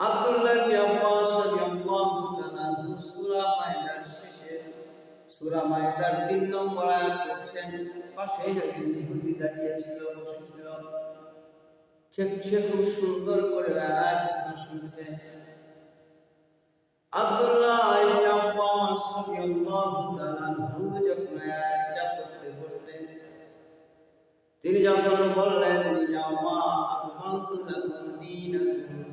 আব্দুল্লাহ ইবনে আব্বাস রাদিয়াল্লাহু তাআলা আনহু সূরা মায়েদার শেষে সূরা মায়েদার ৩ নম্বর আয়াত পড়ছেন। পাশে একজন ইহুদি দাঁড়িয়ে ছিল, বসেছিল। সে খুব সুন্দর করে আয়াতখানা শুনছে। আব্দুল্লাহ ইবনে আব্বাস রাদিয়াল্লাহু তাআলা আনহু যখন আয়াতটা পড়তে তিনি যখন বললেন, ইয়াউমা আকমালতু লাকুম দীনাকুম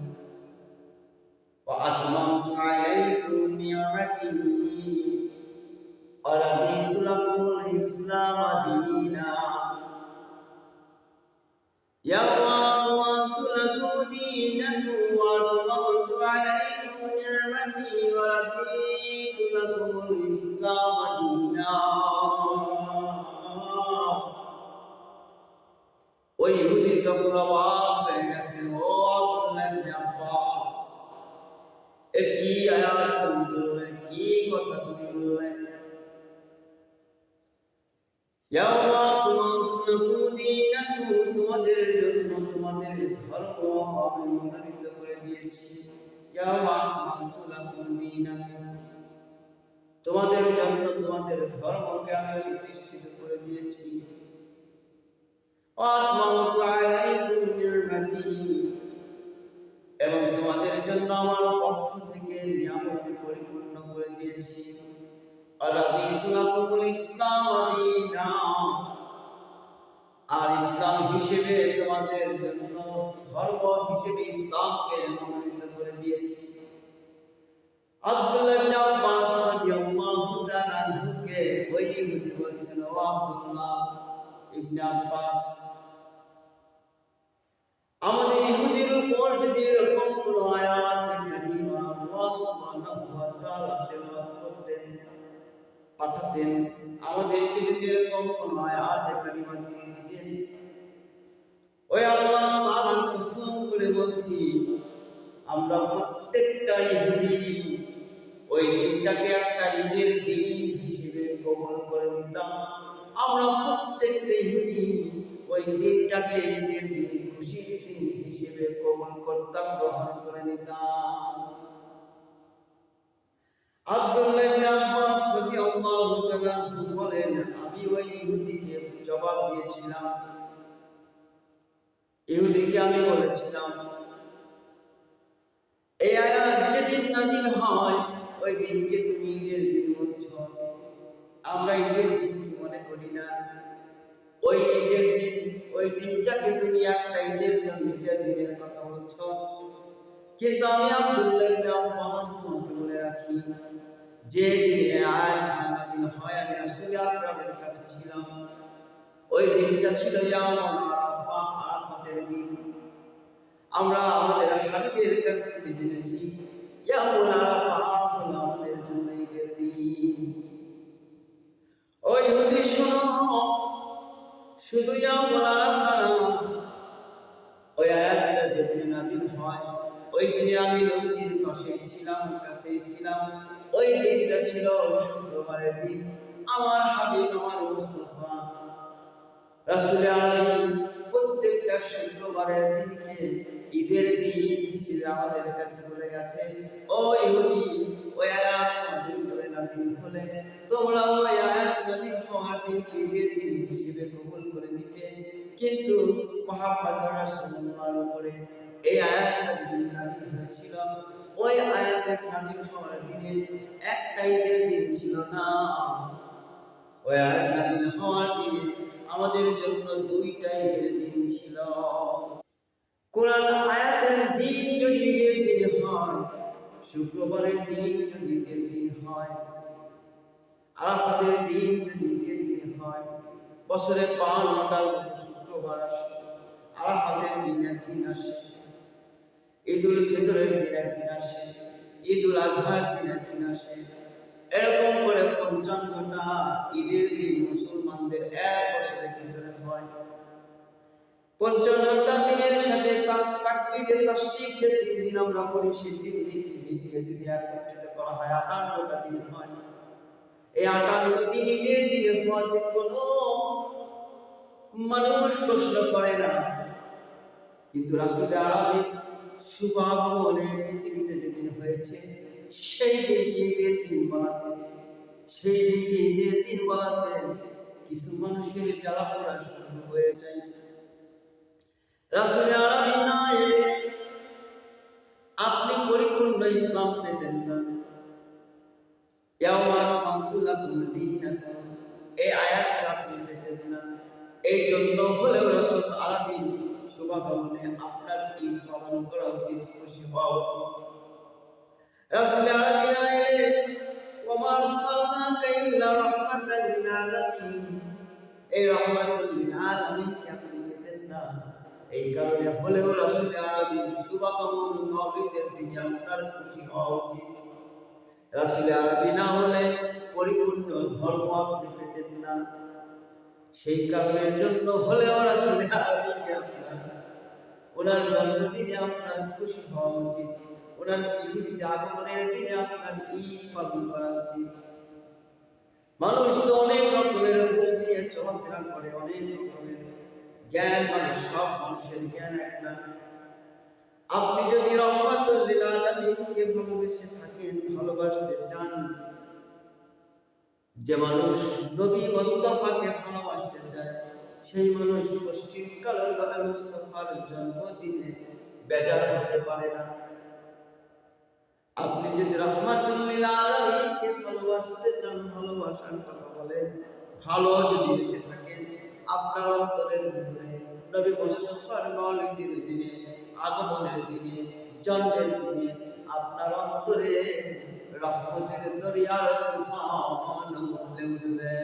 ওয়া আতমামতু আলাইকুম নি'মাতি ওয়া রাদিতু লাকুমুল ইসলাম দীনা। ইয়াউমা আকমালতু লাকুম দীনাকুম ওয়া আতমামতু আলাইকুম নি'মাতি ওয়া রাদিতু লাকুমুল ইসলাম দীনা। ওই ইহুদি তখন অবাক হয়ে গেছে। ও আব্দুল্লাহ ইবনে আব্বাস, এ কি আয়াত তুমি বললে, কি কথা তুমি বললে? ইয়াউমা আকমালতু লাকুম দীনাকুম, তোমাদের জন্য তোমাদের ধর্ম আমি মনোনীত করে দিয়েছি। ইয়াউমা আকমালতু লাকুম দীনাকুম, তোমাদের জন্য তোমাদের ধর্মকে আমি প্রতিষ্ঠিত করে দিয়েছি। আতমামতু আলাইকুম নি'মাতি, এবং তোমাদের জন্য আমার পক্ষ থেকে নিয়ামত পরিপূর্ণ করে দিয়েছি। রাদিতু লাকুমুল ইসলাম দীনা, আর ইসলাম হিসেবে তোমাদের জন্য ধর্ম হিসেবে ইসলামকে মনোনীত করে দিয়েছি। আব্দুল্লাহ ইবনে আব্বাস রাদিয়াল্লাহু তাআলা আনহুকে ওই ইহুদি বলছেন, ও আব্দুল্লাহ ইবনে আব্বাস, আমাদের ইহুদির উপর যদি এরকম কোন আয়াত কারিমা আল্লাহ সুবহানাহু ওয়া তাআলা তেলাওয়াত করতেন, পাঠাতেন, আমাদেরকে যদি এরকম কোন আয়াত কারিমা তিনি দিতেন, ওই আল্লাহ তাআলার কসম করে বলছি, আমরা প্রত্যেকটা ইহুদি ওই দিনটাকে একটা ঈদের দিন হিসেবে কবুল করে নিতাম। আমরা প্রত্যেকটা ইহুদি ওই দিনটাকে ঈদের দিন, খুশির দিন হিসেবে কবুল করতাম, গ্রহণ করে নিতাম। আব্দুল্লাহ ইবনে আব্বাস রাদিয়াল্লাহু তাআলা বলেন, আমি ওই ইহুদিকে জবাব দিয়েছিলাম, ইহুদিকে আমি বলেছিলাম, এই আয়াত যেদিন নাযিল হয় ওই দিনকে তুমি ঈদের দিন বলছো, আমরা ঈদের দিন কি মনে করি না? ওই ঈদের দিন, ওই দিনটাকে তুমি একটা ঈদের জন্য ঈদের দিনের কথা বলছো। কিন্তু আমি আব্দুল্লাহ ইবনে আব্বাস তোমাকে বলে রাখি, যে দিনে আয়াতখানা নাযিল হয় আমি রাসূল আকরামের কাছে ছিলাম, ওই দিনটা ছিল ইয়াউমুল আরাফা, আরাফাতের দিন। আমরা আমাদের হাবিবের কাছ থেকে জেনেছি ইয়াউমুল আরাফা হলো আমাদের জন্য ঈদের দিন। ওই ইহুদি শোনো, শুধু ইয়াউমুল আরাফা না, ওই আয়াতটা যেদিন নাযিল হয় ওই দিনে আমি নবীজির পাশেই ছিলাম, কাছেই ছিলাম। ওই দিনটা ছিল শুক্রবারের দিন। আমার হাবিব, আমার মুস্তাফা রাসূল আলামিন প্রত্যেকটা শুক্রবারের দিনকে ঈদের দিন হিসেবে আমাদের কাছে বলে গেছে, ও ইহুদি, ওই আয়াত তোমাদের উপরে নাযিল হলে তোমরা ওই আয়াত নাযিল হওয়ার দিনকে ঈদের দিন হিসেবে কবুল করে নিতে। কিন্তু মুহাম্মদুর রাসূলুল্লাহর উপরে এই আয়াতটা যেদিন নাযিল হয়েছিল, ওই আয়াতের নাযিল হওয়ার দিনে একটা ঈদের দিন ছিল না। ওই আয়াত নাযিল হওয়ার দিনে আমাদের জন্য দুইটা ঈদের দিন ছিল। কোরআন আয়াতের দিন যদি ঈদের দিন হয়, শুক্রবারের দিন যদি ঈদের দিন হয়, আরাফাতের দিন যদি ঈদের দিন হয়, বছরে ৫৫টার মতো শুক্রবার আসে, আরাফাতের দিন একদিন আসে, ঈদুল ফিতরের দিন একদিন আসে, ঈদুল আজহার দিন একদিন আসে। এরকম করে ৫৫টা ঈদের দিন মুসলমানদের এক বছরের ভিতরে হয়। ৫৫টা দিনের সাথে তাকবীরে তাশরীক যে ৩ দিন আমরা পড়ি, সেই ৩ দিনকে যদি একত্রিত করা হয় ৫৮টা দিন হয়। এই ৫৮ দিন ঈদের দিনে হওয়াতে কোনো মানুষ প্রশ্ন করে না, কিন্তু রাসূল আলামিন শুভ আগমনে পৃথিবীতে যেদিন হয়েছে সেই দিনকে ঈদের দিন বলাতে, সেই দিনকে ঈদের দিন বলাতে কিছু মানুষের জ্বালা পোড়া শুরু হয়ে যায়। রাসূল আরবি না এলে আপনি পরিপূর্ণ ইসলাম পেতেন না। ইয়াওমা আকমালতু লাকুম দীনাকুম, এই আয়াতটা আপনি পেতেন না। এই জন্য হলেও রাসূল আরবি শুভাগমনে আপনার ঈদ পালন করা উচিত, খুশি হওয়া উচিত। রাসূল আরবি না এলে ওমা আরসালনাকা ইল্লা রাহমাতাল লিল আলামিন, এই রাহমাতুল লিল আলামিনকে আপনি পেতেন না। এই কারণে হলেও রাসূল আরবি শুভাগমন মাউলিদের দিনে আপনার খুশি হওয়া উচিত। রাসূল আরবি না হলে পরিপূর্ণ ধর্ম আপনি পেতেন না। সেই কারণের জন্য হলেও রাসূল আরবিকে আপনার ওনার জন্মদিনে আপনার খুশি হওয়া উচিত, ওনার পৃথিবীতে আগমনের দিনে আপনার ঈদ পালন করা উচিত। মানুষ তো অনেক রকমের বুঝ নিয়ে চলাফেরা করে, অনেক রকমের জ্ঞান, মানুষ সব মানুষের জ্ঞান এক না। আপনি যদি রহমাতুল লিল আলামিনকে ভালোবেসে থাকেন, ভালোবাসতে চান, যে মানুষ নবী মুস্তাফাকে ভালোবাসতে চায় সেই মানুষ পশ্চিমকালের নবী মুস্তাফার জন্মদিনে বেজার হতে পারে না। আপনি যদি রাহমাতুল লিল আলামিনকে ভালোবাসতে চান, ভালোবাসার কথা বলেন, ভালো যদি বেশে থাকেন, আপনার অন্তরের ভিতরে নবী মুস্তাফার মাউলিদের দিনে, আগমনের দিনে, জন্মের দিনে আপনার অন্তরে রহমতের দরিয়ার তুফান বলে উঠবে।